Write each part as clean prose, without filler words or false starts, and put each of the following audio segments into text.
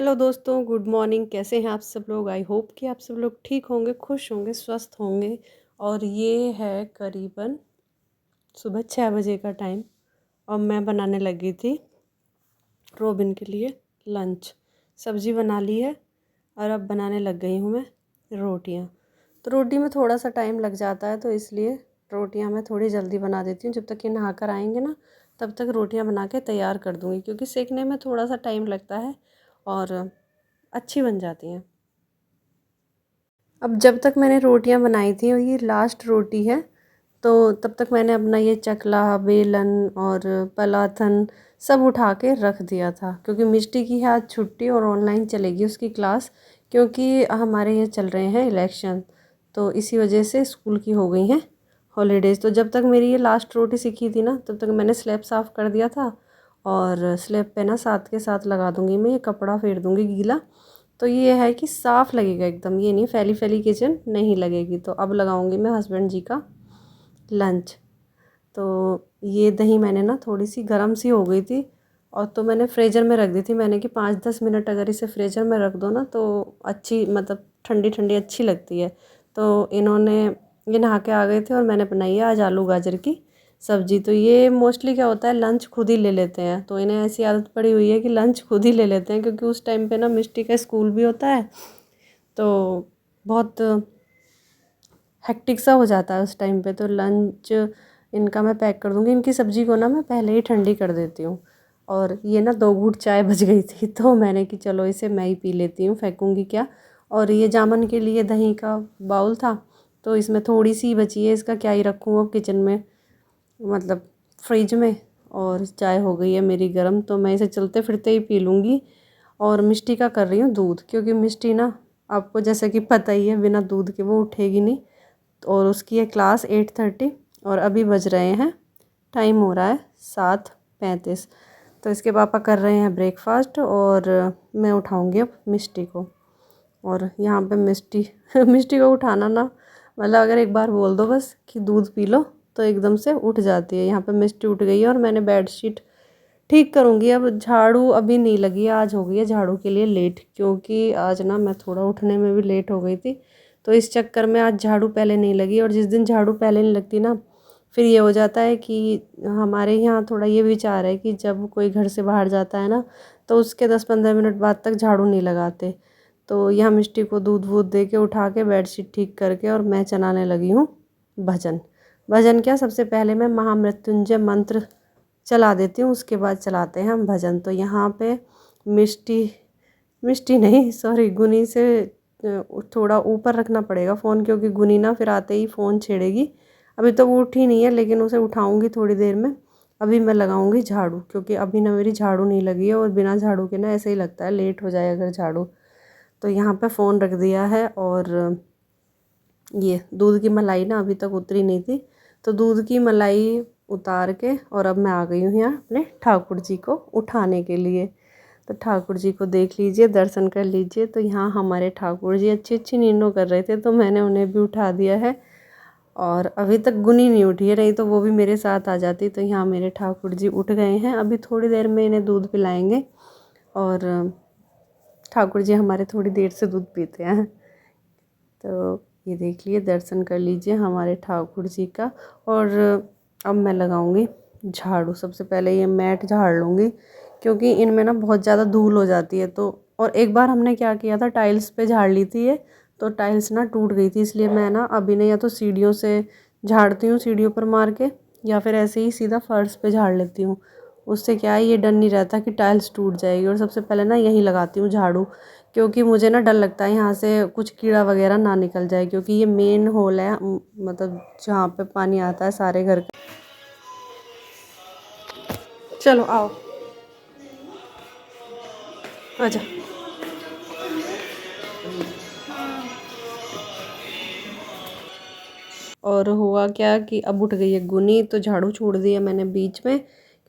Hello दोस्तों, good morning. कैसे हैं आप सब लोग? आई होप कि आप सब लोग ठीक होंगे, खुश होंगे, स्वस्थ होंगे। और ये है करीबन सुबह 6 बजे का टाइम और मैं बनाने लगी थी रोबिन के लिए लंच। सब्ज़ी बना ली है और अब बनाने लग गई हूँ मैं रोटियाँ। तो रोटी में थोड़ा सा टाइम लग जाता है, तो इसलिए रोटियाँ मैं थोड़ी जल्दी बना देती हूँ। जब तक ये नहा कर आएंगे ना, तब तक रोटियाँ बना के तैयार कर दूँगी, क्योंकि सेकने में थोड़ा सा टाइम लगता है और अच्छी बन जाती हैं। अब जब तक मैंने रोटियां बनाई थी और ये लास्ट रोटी है, तो तब तक मैंने अपना ये चकला, बेलन और पलाथन सब उठा के रख दिया था, क्योंकि मिष्टी की है आज छुट्टी और ऑनलाइन चलेगी उसकी क्लास, क्योंकि हमारे यहाँ चल रहे हैं इलेक्शन। तो इसी वजह से स्कूल की हो गई हैं हॉलीडेज़। तो जब तक मेरी ये लास्ट रोटी सीखी थी ना, तब तक मैंने स्लैब साफ़ कर दिया था। और स्लैब पे ना साथ के साथ लगा दूँगी मैं, ये कपड़ा फेर दूँगी गीला। तो ये है कि साफ़ लगेगा एकदम, ये नहीं फैली फैली किचन नहीं लगेगी। तो अब लगाऊंगी मैं हस्बैंड जी का लंच। तो ये दही मैंने ना थोड़ी सी गर्म सी हो गई थी, और तो मैंने फ्रीज़र में रख दी थी। मैंने कि 5-10 मिनट अगर इसे फ्रीज़र में रख दो ना, तो अच्छी मतलब ठंडी ठंडी अच्छी लगती है। तो इन्होंने ये नहा के आ गए थे और मैंने बनाई है आज आलू गाजर की सब्ज़ी। तो ये मोस्टली क्या होता है, लंच खुद ही ले लेते हैं। तो इन्हें ऐसी आदत पड़ी हुई है कि लंच खुद ही ले लेते हैं, क्योंकि उस टाइम पे ना मिष्टी का स्कूल भी होता है। तो बहुत हेक्टिक सा हो जाता है उस टाइम पे। तो लंच इनका मैं पैक कर दूँगी। इनकी सब्ज़ी को ना मैं पहले ही ठंडी कर देती हूँ। और ये ना 2 घूंट चाय बच गई थी, तो मैंने कि चलो इसे मैं ही पी लेती हूँ, फेंकूँगी क्या। और ये जामुन के लिए दही का बाउल था, तो इसमें थोड़ी सी बची है, इसका क्या ही रखूँ अब किचन में, मतलब फ्रिज में। और चाय हो गई है मेरी गर्म, तो मैं इसे चलते फिरते ही पी लूँगी। और मिष्टी का कर रही हूँ दूध, क्योंकि मिष्टी ना आपको जैसे कि पता ही है, बिना दूध के वो उठेगी नहीं। और उसकी है क्लास 8:30, और अभी बज रहे हैं, टाइम हो रहा है 7:35। तो इसके पापा कर रहे हैं ब्रेकफास्ट और मैं उठाऊँगी अब मिष्टी को। और यहाँ पे मिष्टी मिष्टी को उठाना ना, मतलब अगर एक बार बोल दो बस कि दूध पी लो, तो एकदम से उठ जाती है। यहाँ पे मिष्टी उठ गई है और मैंने बेडशीट ठीक करूँगी। अब झाड़ू अभी नहीं लगी, आज हो गई है झाड़ू के लिए लेट, क्योंकि आज ना मैं थोड़ा उठने में भी लेट हो गई थी। तो इस चक्कर में आज झाड़ू पहले नहीं लगी। और जिस दिन झाड़ू पहले नहीं लगती ना, फिर ये हो जाता है कि हमारे यहाँ थोड़ा ये विचार है कि जब कोई घर से बाहर जाता है ना, तो उसके 10-15 मिनट बाद तक झाड़ू नहीं लगाते। तो यहाँ मिष्टी को दूध वूध दे के उठा के बेडशीट ठीक करके और मैं चलाने लगी हूँ भजन। भजन क्या, सबसे पहले मैं महामृत्युंजय मंत्र चला देती हूँ, उसके बाद चलाते हैं हम भजन। तो यहाँ पे मिष्टी मिष्टी नहीं, सॉरी, गुनी से थोड़ा ऊपर रखना पड़ेगा फ़ोन, क्योंकि गुनी ना फिर आते ही फ़ोन छेड़ेगी। अभी तो वो उठी नहीं है, लेकिन उसे उठाऊँगी थोड़ी देर में। अभी मैं लगाऊँगी झाड़ू, क्योंकि अभी ना मेरी झाड़ू नहीं लगी है, और बिना झाड़ू के ना ऐसे ही लगता है लेट हो जाए अगर झाड़ू। तो यहाँ पे फ़ोन रख दिया है। और ये दूध की मलाई ना अभी तक उतरी नहीं थी, तो दूध की मलाई उतार के और अब मैं आ गई हूँ यहाँ अपने ठाकुर जी को उठाने के लिए। तो ठाकुर जी को देख लीजिए, दर्शन कर लीजिए। तो यहाँ हमारे ठाकुर जी अच्छी अच्छी नींदों कर रहे थे, तो मैंने उन्हें भी उठा दिया है। और अभी तक गुनी नहीं उठी है, नहीं तो वो भी मेरे साथ आ जाती। तो यहाँ मेरे ठाकुर जी उठ गए हैं, अभी थोड़ी देर में इन्हें दूध पिलाएंगे। और ठाकुर जी हमारे थोड़ी देर से दूध पीते हैं। तो ये देख लिए, दर्शन कर लीजिए हमारे ठाकुर जी का। और अब मैं लगाऊंगी झाड़ू। सबसे पहले ये मैट झाड़ लूँगी, क्योंकि इनमें ना बहुत ज़्यादा धूल हो जाती है। तो और एक बार हमने क्या किया था, टाइल्स पे झाड़ ली थी ये, तो टाइल्स ना टूट गई थी। इसलिए मैं ना अभी ने या तो सीढ़ियों से झाड़ती हूँ, सीढ़ियों पर मार के, या फिर ऐसे ही सीधा फर्श पे झाड़ लेती हूँ। उससे क्या है, ये डर नहीं रहता कि टाइल्स टूट जाएगी। और सबसे पहले ना यहीं लगाती हूँ झाड़ू, क्योंकि मुझे ना डर लगता है यहाँ से कुछ कीड़ा वगैरह ना निकल जाए, क्योंकि ये मेन होल है, मतलब जहाँ पे पानी आता है सारे घर का। चलो आओ, आजा। और हुआ क्या कि अब उठ गई है गुनी, तो झाड़ू छोड़ दिया मैंने बीच में,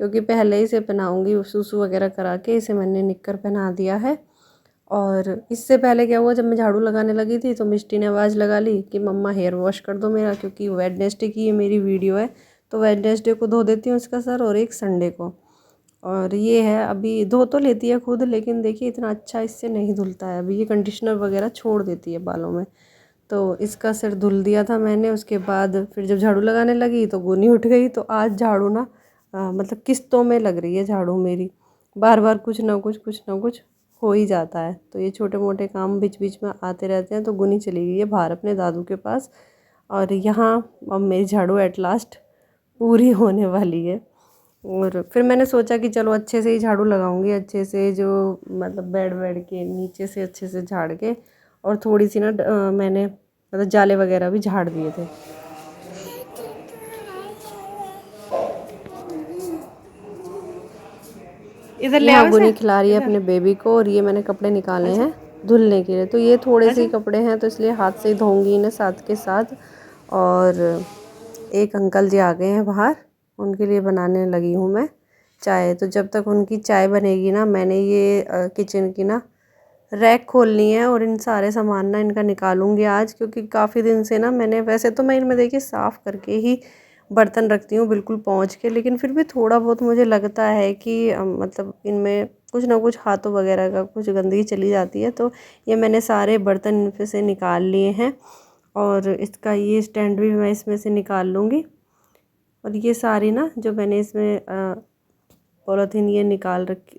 क्योंकि पहले ही से पहनाऊँगी, सूसू वगैरह करा के इसे मैंने निक्कर पहना दिया है। और इससे पहले क्या हुआ, जब मैं झाड़ू लगाने लगी थी, तो मिष्टी ने आवाज़ लगा ली कि मम्मा हेयर वॉश कर दो मेरा, क्योंकि वेडनेसडे की ये मेरी वीडियो है। तो वेडनेसडे को धो देती हूँ इसका सर, और एक संडे को। और ये है, अभी धो तो लेती है खुद, लेकिन देखिए इतना अच्छा इससे नहीं धुलता है। अभी ये कंडीशनर वगैरह छोड़ देती है बालों में। तो इसका सिर धुल दिया था मैंने। उसके बाद फिर जब झाड़ू लगाने लगी तो गोनी उठ गई। तो आज झाड़ू ना मतलब किस्तों में लग रही है झाड़ू मेरी। बार बार कुछ ना कुछ हो ही जाता है। तो ये छोटे मोटे काम बीच बीच में आते रहते हैं। तो गुनी चली गई है बाहर अपने दादू के पास, और यहाँ अब मेरी झाड़ू एट लास्ट पूरी होने वाली है। और फिर मैंने सोचा कि चलो अच्छे से ही झाड़ू लगाऊंगी, अच्छे से जो मतलब बेड वेड के नीचे से अच्छे से झाड़ के, और थोड़ी सी ना मैंने मतलब जाले वगैरह भी झाड़ दिए थे। इधर ले यहाँ आओ इसे। गुनी खिला रही है अपने बेबी को, और ये मैंने कपड़े निकाले हैं धुलने के लिए। तो ये थोड़े से ही कपड़े हैं, तो इसलिए हाथ से ही धोऊंगी इन्हें साथ के साथ। और एक अंकल जी आ गए हैं बाहर, उनके लिए बनाने लगी हूँ मैं चाय। तो जब तक उनकी चाय बनेगी ना, मैंने ये किचन की ना रैक खोलनी है, और इन सारे सामान ना इनका निकालूंगी आज। क्योंकि काफ़ी दिन से ना मैंने, वैसे तो मैं इनमें देखिए साफ़ करके ही बर्तन रखती हूँ बिल्कुल पोंछ के, लेकिन फिर भी थोड़ा बहुत मुझे लगता है कि मतलब इनमें कुछ ना कुछ हाथों वगैरह का कुछ गंदगी चली जाती है। तो ये मैंने सारे बर्तन इनमें से निकाल लिए हैं, और इसका ये स्टैंड भी मैं इसमें से निकाल लूँगी। और ये सारी ना जो मैंने इसमें पॉलीथीन ये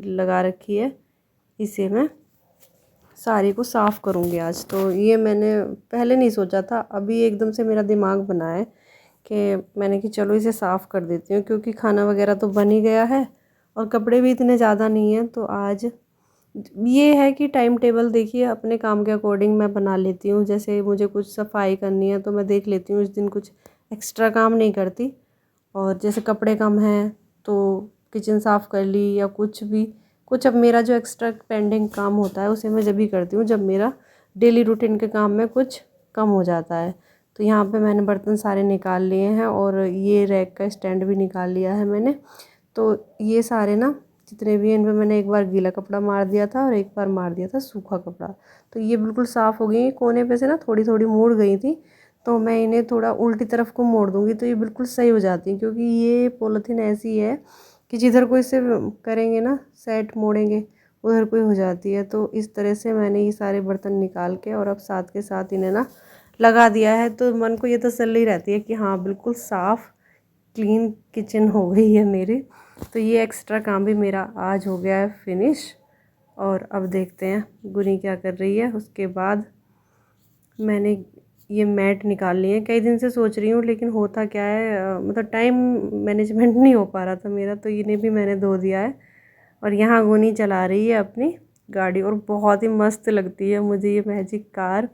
लगा रखी है, इसे मैं सारी को साफ़ करूँगी आज। तो ये मैंने पहले नहीं सोचा था, अभी एकदम से मेरा दिमाग बना है कि मैंने कि चलो इसे साफ़ कर देती हूँ। क्योंकि खाना वगैरह तो बन ही गया है, और कपड़े भी इतने ज़्यादा नहीं हैं। तो आज ये है कि टाइम टेबल देखिए अपने काम के अकॉर्डिंग मैं बना लेती हूँ। जैसे मुझे कुछ सफाई करनी है तो मैं देख लेती हूँ, इस दिन कुछ एक्स्ट्रा काम नहीं करती। और जैसे कपड़े कम हैं तो किचन साफ़ कर ली, या कुछ भी कुछ, अब मेरा जो एक्स्ट्रा पेंडिंग काम होता है उसे मैं जब भी करती हूँ जब मेरा डेली रूटीन के काम में कुछ कम हो जाता है। तो यहाँ पे मैंने बर्तन सारे निकाल लिए हैं, और ये रैक का स्टैंड भी निकाल लिया है मैंने। तो ये सारे ना जितने भी हैं इनमें मैंने एक बार गीला कपड़ा मार दिया था, और एक बार मार दिया था सूखा कपड़ा। तो ये बिल्कुल साफ़ हो गई। कोने पे से ना थोड़ी थोड़ी मुड़ गई थी, तो मैं इन्हें थोड़ा उल्टी तरफ को मोड़ दूँगी तो ये बिल्कुल सही हो जाती है। क्योंकि ये पॉलीथीन ऐसी है कि जिधर को इसे करेंगे ना सेट मोड़ेंगे, उधर कोई हो जाती है। तो इस तरह से मैंने ये सारे बर्तन निकाल के और अब साथ के साथ इन्हें ना लगा दिया है। तो मन को ये तसल्ली रहती है कि हाँ बिल्कुल साफ़ क्लीन किचन हो गई है मेरी। तो ये एक्स्ट्रा काम भी मेरा आज हो गया है फिनिश। और अब देखते हैं गुनी क्या कर रही है। उसके बाद मैंने ये मैट निकाल लिए हैं। कई दिन से सोच रही हूँ, लेकिन होता क्या है मतलब टाइम मैनेजमेंट नहीं हो पा रहा था मेरा। तो इन्हें भी मैंने धो दिया है, और यहाँ गुनी चला रही है अपनी गाड़ी, और बहुत ही मस्त लगती है मुझे ये मैजिक कार।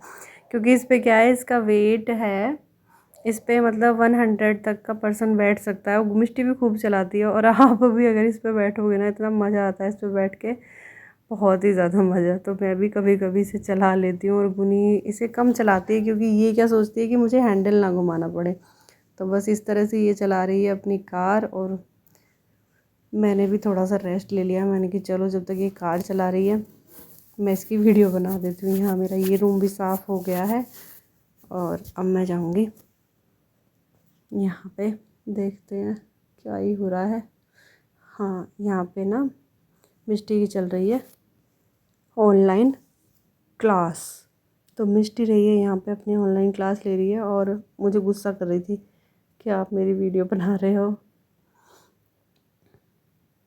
क्योंकि इस पे क्या है, इसका वेट है, इस पे मतलब 100 तक का पर्सन बैठ सकता है। वो मिष्टी भी खूब चलाती है, और आप भी अगर इस पे बैठोगे ना, इतना मज़ा आता है इस पे बैठ के, बहुत ही ज़्यादा मज़ा। तो मैं भी कभी कभी इसे चला लेती हूँ, और गुनी इसे कम चलाती है क्योंकि ये क्या सोचती है कि मुझे हैंडल ना घुमाना पड़े। तो बस इस तरह से ये चला रही है अपनी कार, और मैंने भी थोड़ा सा रेस्ट ले लिया। मैंने कि चलो जब तक ये कार चला रही है मैं इसकी वीडियो बना देती हूँ। यहाँ मेरा ये रूम भी साफ़ हो गया है, और अब मैं जाऊँगी यहाँ पे, देखते हैं क्या ही हो रहा है। हाँ, यहाँ पे ना मिष्टी की चल रही है ऑनलाइन क्लास। तो मिष्टी रही है यहाँ पे अपनी ऑनलाइन क्लास ले रही है, और मुझे गुस्सा कर रही थी कि आप मेरी वीडियो बना रहे हो।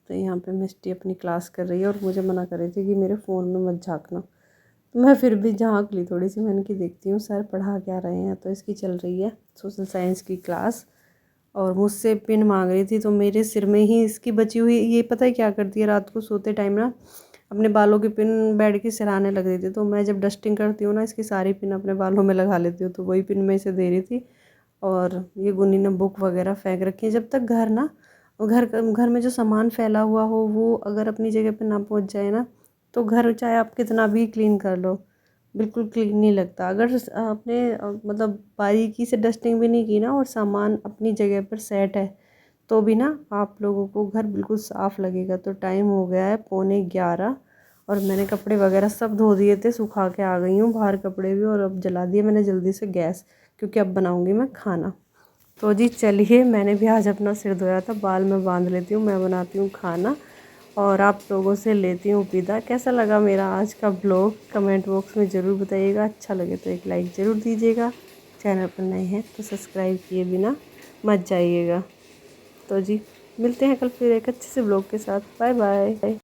तो यहाँ पे मिष्टी अपनी क्लास कर रही है, और मुझे मना कर रही थी कि मेरे फ़ोन में मत झाँकना। तो मैं फिर भी झाँक ली थोड़ी सी। मैंने कि देखती हूँ सर पढ़ा क्या रहे हैं। तो इसकी चल रही है सोशल साइंस की क्लास, और मुझसे पिन मांग रही थी। तो मेरे सिर में ही इसकी बची हुई, ये पता है क्या करती है, रात को सोते टाइम ना अपने बालों की पिन बेड की सिरहाने लग रही थी। तो मैं जब डस्टिंग करती हूँ ना, इसकी सारी पिन अपने बालों में लगा लेती हूँ। तो वही पिन मैं इसे दे रही थी। और ये गुन्नी ने बुक वगैरह फेंक रखी है। जब तक घर ना घर में जो सामान फैला हुआ हो वो अगर अपनी जगह पे ना पहुंच जाए ना, तो घर चाहे आप कितना भी क्लीन कर लो बिल्कुल क्लीन नहीं लगता। अगर आपने मतलब बारीकी से डस्टिंग भी नहीं की ना, और सामान अपनी जगह पर सेट है, तो भी ना आप लोगों को घर बिल्कुल साफ़ लगेगा। तो टाइम हो गया है 11:15, और मैंने कपड़े वगैरह सब धो दिए थे, सुखा के आ गई हूँ बाहर कपड़े भी। और अब जला दिए मैंने जल्दी से गैस, क्योंकि अब बनाऊँगी मैं खाना। तो जी चलिए, मैंने भी आज अपना सिर धोया था, बाल मैं बांध लेती हूँ, मैं बनाती हूँ खाना। और आप लोगों से लेती हूँ विदा। कैसा लगा मेरा आज का ब्लॉग कमेंट बॉक्स में ज़रूर बताइएगा। अच्छा लगे तो एक लाइक ज़रूर दीजिएगा। चैनल पर नए हैं तो सब्सक्राइब किए बिना मत जाइएगा। तो जी मिलते हैं कल फिर एक अच्छे से ब्लॉग के साथ। Bye bye.